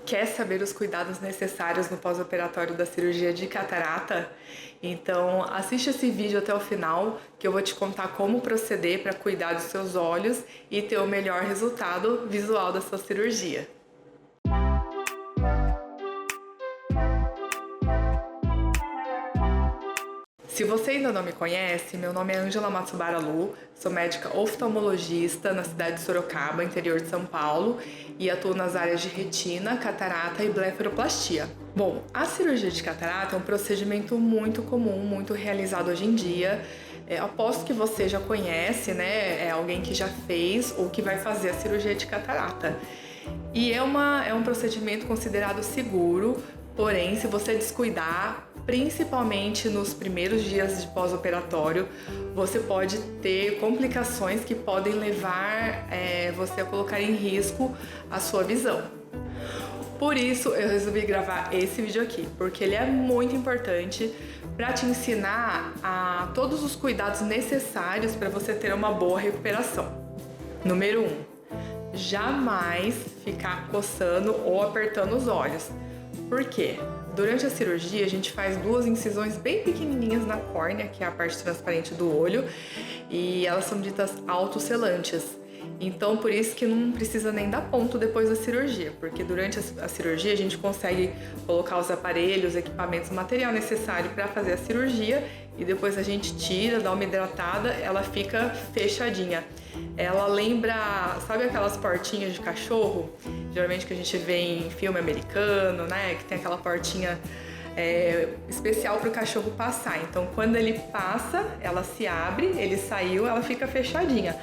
Quer saber os cuidados necessários no pós-operatório da cirurgia de catarata? Então assiste esse vídeo até o final que eu vou te contar como proceder para cuidar dos seus olhos e ter o melhor resultado visual da sua cirurgia. Se você ainda não me conhece, meu nome é Ângela Matsubara Lu, sou médica oftalmologista na cidade de Sorocaba, interior de São Paulo, e atuo nas áreas de retina, catarata e blefaroplastia. Bom, a cirurgia de catarata é um procedimento muito comum, muito realizado hoje em dia. Aposto que você já conhece, né? É alguém que já fez ou que vai fazer a cirurgia de catarata. E é um procedimento considerado seguro, porém, se você descuidar, principalmente nos primeiros dias de pós-operatório, você pode ter complicações que podem levar você a colocar em risco a sua visão. Por isso eu resolvi gravar esse vídeo aqui, porque ele é muito importante para te ensinar a todos os cuidados necessários para você ter uma boa recuperação. Número 1. Jamais ficar coçando ou apertando os olhos. Por quê? Durante a cirurgia, a gente faz 2 incisões bem pequenininhas na córnea, que é a parte transparente do olho, e elas são ditas autosselantes. Então, por isso que não precisa nem dar ponto depois da cirurgia, porque durante a cirurgia a gente consegue colocar os aparelhos, equipamentos, o material necessário para fazer a cirurgia e depois a gente tira, dá uma hidratada, ela fica fechadinha. Ela lembra, sabe aquelas portinhas de cachorro? Geralmente que a gente vê em filme americano, né? Que tem aquela portinha especial para o cachorro passar. Então, quando ele passa, ela se abre, ele saiu, ela fica fechadinha.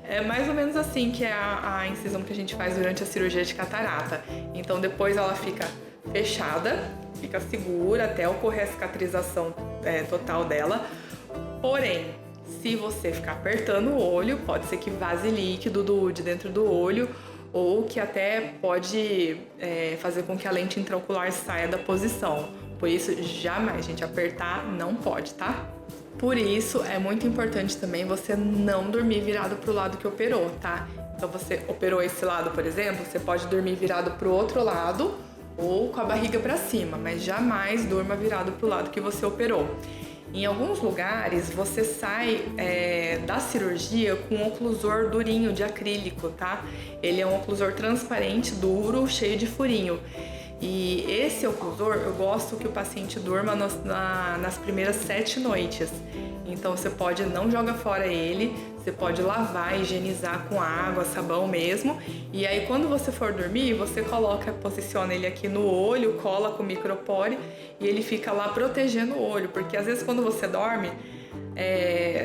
É mais ou menos assim que é a incisão que a gente faz durante a cirurgia de catarata. Então, depois ela fica fechada, fica segura até ocorrer a cicatrização total dela. Porém, se você ficar apertando o olho, pode ser que vaze líquido de dentro do olho ou que até pode fazer com que a lente intraocular saia da posição. Por isso, jamais, gente, apertar não pode, tá? Por isso, é muito importante também você não dormir virado pro lado que operou, tá? Então, você operou esse lado, por exemplo, você pode dormir virado pro outro lado ou com a barriga para cima, mas jamais durma virado pro lado que você operou. Em alguns lugares, você sai da cirurgia com um oclusor durinho de acrílico, tá? Ele é um oclusor transparente, duro, cheio de furinho. E esse oclusor, eu gosto que o paciente durma nas primeiras 7 noites. Então, você pode não jogar fora ele, você pode lavar, higienizar com água, sabão mesmo. E aí, quando você for dormir, você posiciona ele aqui no olho, cola com micropore e ele fica lá protegendo o olho. Porque às vezes quando você dorme,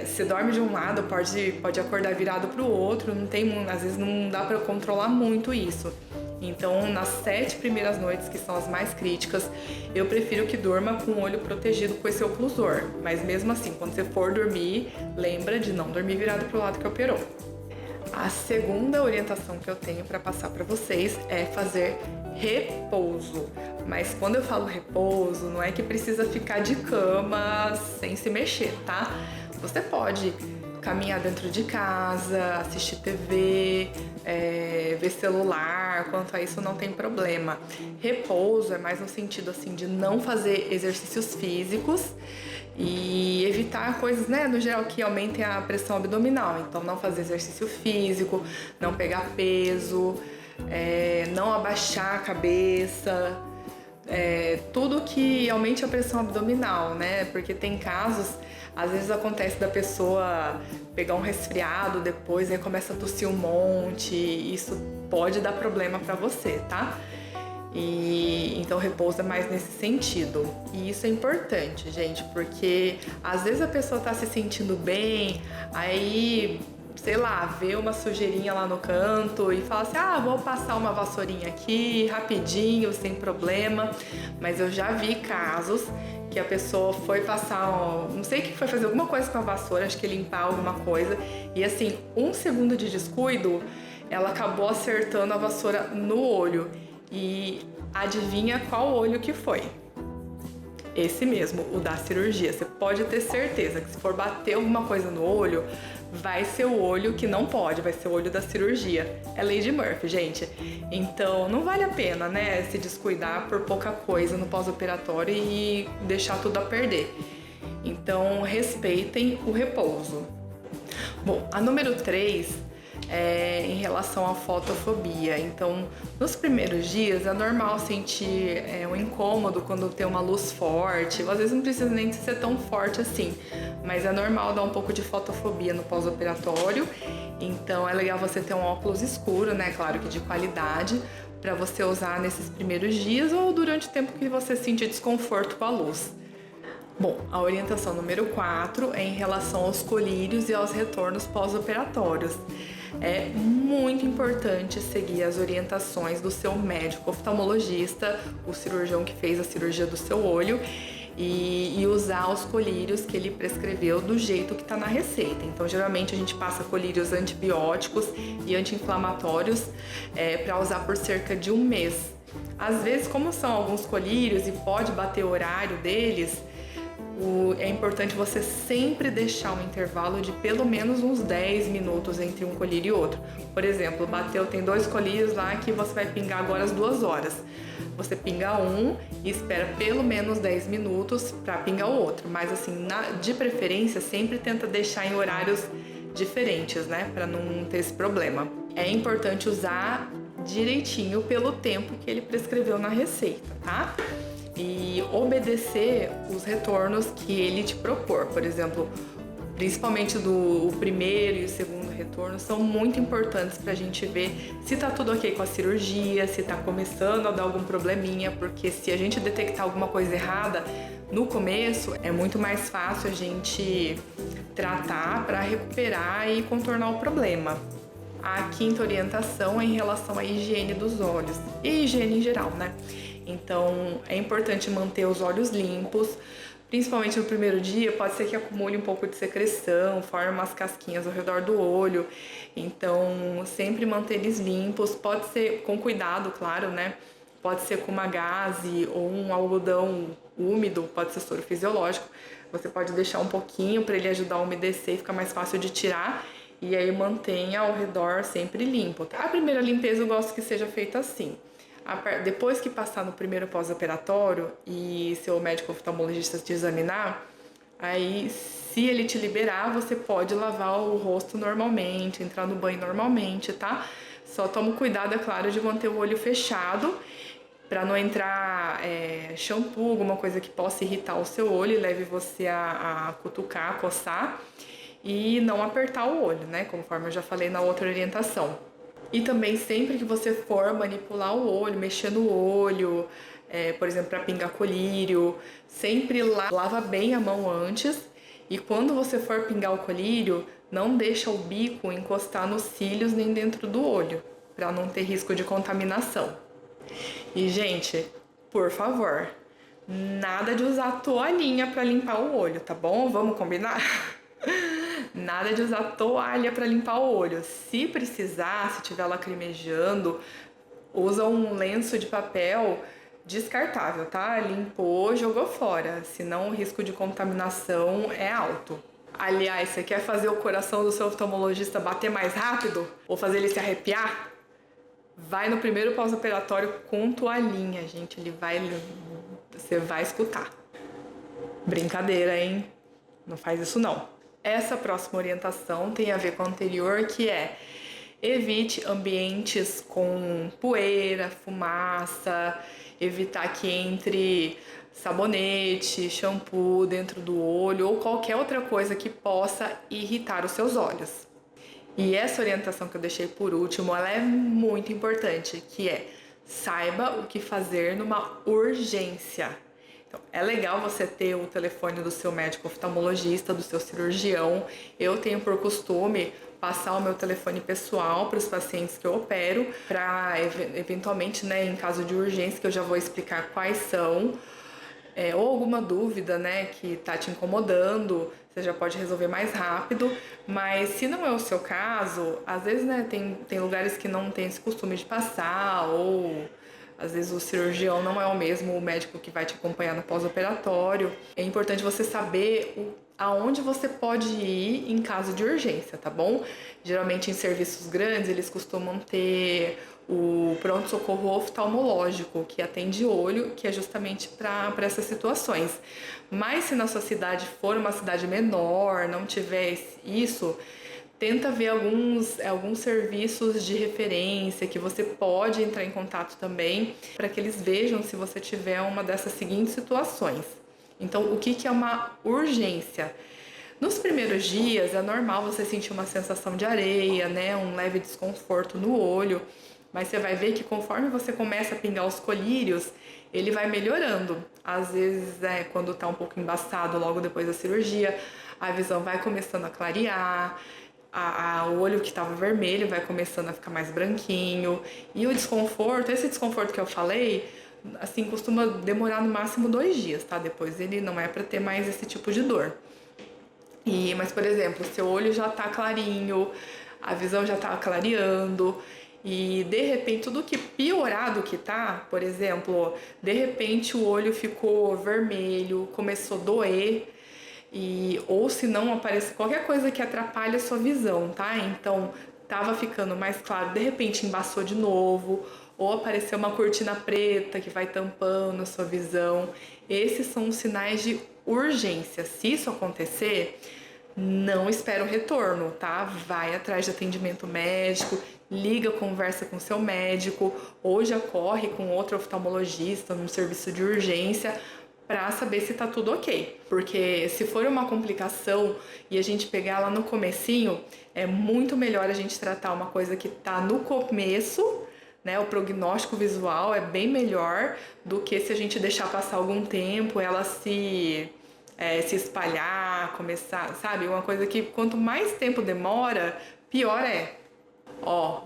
você dorme de um lado, pode acordar virado para o outro, às vezes não dá para controlar muito isso. Então, nas 7 primeiras noites, que são as mais críticas, eu prefiro que durma com o olho protegido com esse oclusor. Mas mesmo assim, quando você for dormir, lembra de não dormir virado para o lado que operou. A segunda orientação que eu tenho para passar para vocês é fazer repouso. Mas quando eu falo repouso, não é que precisa ficar de cama sem se mexer, tá? Você pode caminhar dentro de casa, assistir TV, ver celular, quanto a isso não tem problema. Repouso é mais no sentido assim de não fazer exercícios físicos e evitar coisas, né, no geral que aumentem a pressão abdominal. Então, não fazer exercício físico, não pegar peso, não abaixar a cabeça, tudo que aumente a pressão abdominal, né? Porque tem casos, às vezes acontece da pessoa pegar um resfriado depois, aí começa a tossir um monte, isso pode dar problema pra você, tá? E então repouso é mais nesse sentido. E isso é importante, gente, porque às vezes a pessoa tá se sentindo bem, aí, sei lá, vê uma sujeirinha lá no canto e fala assim: vou passar uma vassourinha aqui rapidinho, sem problema. Mas eu já vi casos que a pessoa foi passar, não sei o que foi, fazer alguma coisa com a vassoura, acho que limpar alguma coisa, e assim, 1 segundo de descuido, ela acabou acertando a vassoura no olho. E adivinha qual olho que foi? Esse mesmo, o da cirurgia. Você pode ter certeza que se for bater alguma coisa no olho, vai ser o olho que não pode, vai ser o olho da cirurgia. É lei de Murphy, gente. Então não vale a pena, né, se descuidar por pouca coisa no pós-operatório e deixar tudo a perder. Então respeitem o repouso. Bom, a número 3 é em relação à fotofobia. Então, nos primeiros dias é normal sentir um incômodo quando tem uma luz forte. Às vezes não precisa nem ser tão forte assim, mas é normal dar um pouco de fotofobia no pós-operatório. Então, é legal você ter um óculos escuro, né? Claro que de qualidade, para você usar nesses primeiros dias ou durante o tempo que você sentir desconforto com a luz. Bom, a orientação número 4 é em relação aos colírios e aos retornos pós-operatórios. É muito importante seguir as orientações do seu médico oftalmologista, o cirurgião que fez a cirurgia do seu olho, e usar os colírios que ele prescreveu do jeito que está na receita. Então, geralmente a gente passa colírios antibióticos e anti-inflamatórios para usar por cerca de um mês. Às vezes, como são alguns colírios e pode bater o horário deles, é importante você sempre deixar um intervalo de pelo menos uns 10 minutos entre um colírio e outro. Por exemplo, bateu, tem 2 colírios lá que você vai pingar agora às 2 horas. Você pinga um e espera pelo menos 10 minutos para pingar o outro. Mas assim, de preferência, sempre tenta deixar em horários diferentes, né? Para não ter esse problema. É importante usar direitinho pelo tempo que ele prescreveu na receita, tá? E obedecer os retornos que ele te propor. Por exemplo, principalmente o primeiro e o segundo retorno são muito importantes para a gente ver se tá tudo ok com a cirurgia, se tá começando a dar algum probleminha, porque se a gente detectar alguma coisa errada no começo, é muito mais fácil a gente tratar para recuperar e contornar o problema. A quinta orientação é em relação à higiene dos olhos e higiene em geral, né? Então, é importante manter os olhos limpos, principalmente no primeiro dia. Pode ser que acumule um pouco de secreção, forme umas casquinhas ao redor do olho. Então, sempre manter eles limpos. Pode ser com cuidado, claro, né? Pode ser com uma gaze ou um algodão úmido, pode ser soro fisiológico. Você pode deixar um pouquinho para ele ajudar a umedecer e ficar mais fácil de tirar. E aí mantenha ao redor sempre limpo. A primeira limpeza eu gosto que seja feita assim. Depois que passar no primeiro pós-operatório e seu médico oftalmologista te examinar, aí se ele te liberar, você pode lavar o rosto normalmente, entrar no banho normalmente, tá? Só toma cuidado, é claro, de manter o olho fechado para não entrar shampoo, alguma coisa que possa irritar o seu olho e leve você a cutucar, a coçar, e não apertar o olho, né? Conforme eu já falei na outra orientação. E também sempre que você for manipular o olho, mexer no olho, por exemplo, para pingar colírio, sempre lava bem a mão antes. E quando você for pingar o colírio, não deixa o bico encostar nos cílios nem dentro do olho, para não ter risco de contaminação. E, gente, por favor, nada de usar toalhinha para limpar o olho, tá bom? Vamos combinar? Nada de usar toalha para limpar o olho. Se precisar, se tiver lacrimejando, usa um lenço de papel descartável, tá? Limpou, jogou fora, senão o risco de contaminação é alto. Aliás, você quer fazer o coração do seu oftalmologista bater mais rápido? Ou fazer ele se arrepiar? Vai no primeiro pós-operatório com toalhinha, gente. Você vai escutar. Brincadeira, hein? Não faz isso não. Essa próxima orientação tem a ver com a anterior, que é: evite ambientes com poeira, fumaça, evitar que entre sabonete, shampoo dentro do olho ou qualquer outra coisa que possa irritar os seus olhos. E essa orientação que eu deixei por último, ela é muito importante, que é: saiba o que fazer numa urgência. Então, é legal você ter o telefone do seu médico oftalmologista, do seu cirurgião. Eu tenho por costume passar o meu telefone pessoal para os pacientes que eu opero, para eventualmente, né, em caso de urgência, que eu já vou explicar quais são, ou alguma dúvida, né, que tá te incomodando, você já pode resolver mais rápido. Mas se não é o seu caso, às vezes, né, tem lugares que não tem esse costume de passar, ou Às vezes o cirurgião não é o mesmo, o médico que vai te acompanhar no pós-operatório. É importante você saber aonde você pode ir em caso de urgência, tá bom? Geralmente em serviços grandes eles costumam ter o pronto-socorro oftalmológico, que atende olho, que é justamente para essas situações. Mas se na sua cidade for uma cidade menor, não tiver isso, tenta ver alguns serviços de referência que você pode entrar em contato também, para que eles vejam se você tiver uma dessas seguintes situações. Então, o que é uma urgência? Nos primeiros dias é normal você sentir uma sensação de areia, né, um leve desconforto no olho, mas você vai ver que conforme você começa a pingar os colírios, ele vai melhorando. Às vezes, quando tá um pouco embaçado logo depois da cirurgia, a visão vai começando a clarear, o olho que estava vermelho vai começando a ficar mais branquinho. E o desconforto, esse desconforto que eu falei, assim, costuma demorar no máximo 2 dias, tá? Depois ele não é para ter mais esse tipo de dor. Mas, por exemplo, seu olho já tá clarinho, a visão já tá clareando, e de repente tudo que piorado que tá, por exemplo, de repente o olho ficou vermelho, começou a doer, ou se não aparece qualquer coisa que atrapalhe a sua visão, tá? Então tava ficando mais claro, de repente embaçou de novo, ou apareceu uma cortina preta que vai tampando a sua visão. Esses são os sinais de urgência. Se isso acontecer, não espera o retorno, tá? Vai atrás de atendimento médico, liga, conversa com seu médico, ou já corre com outro oftalmologista num serviço de urgência para saber se tá tudo ok. Porque se for uma complicação e a gente pegar lá no comecinho, é muito melhor a gente tratar uma coisa que tá no começo, né? O prognóstico visual é bem melhor do que se a gente deixar passar algum tempo, ela se espalhar, começar, sabe? Uma coisa que quanto mais tempo demora, pior é.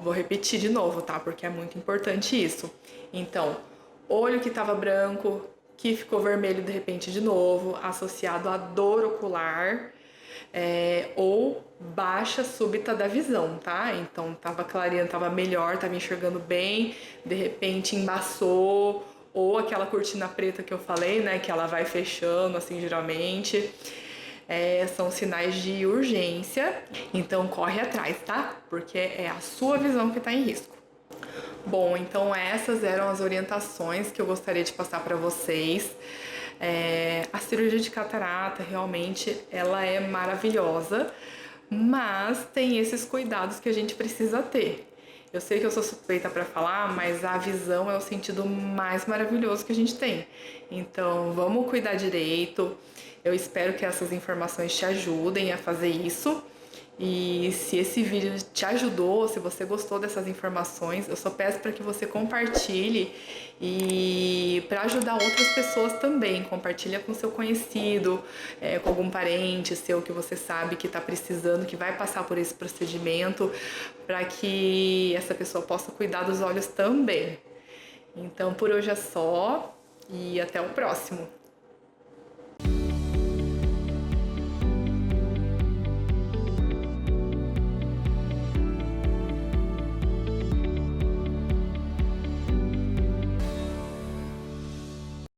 Vou repetir de novo, tá? Porque é muito importante isso. Então, olho que tava branco, que ficou vermelho de repente de novo, associado a dor ocular, ou baixa súbita da visão, tá? Então, tava clareando, tava melhor, tava enxergando bem, de repente embaçou, ou aquela cortina preta que eu falei, né, que ela vai fechando, assim, geralmente, são sinais de urgência, então corre atrás, tá? Porque é a sua visão que tá em risco. Bom, então essas eram as orientações que eu gostaria de passar para vocês. A cirurgia de catarata, realmente, ela é maravilhosa, mas tem esses cuidados que a gente precisa ter. Eu sei que eu sou suspeita para falar, mas a visão é o sentido mais maravilhoso que a gente tem. Então, vamos cuidar direito. Eu espero que essas informações te ajudem a fazer isso. E se esse vídeo te ajudou, se você gostou dessas informações, eu só peço para que você compartilhe e para ajudar outras pessoas também. Compartilha com seu conhecido, com algum parente seu que você sabe que está precisando, que vai passar por esse procedimento, para que essa pessoa possa cuidar dos olhos também. Então, por hoje é só e até o próximo.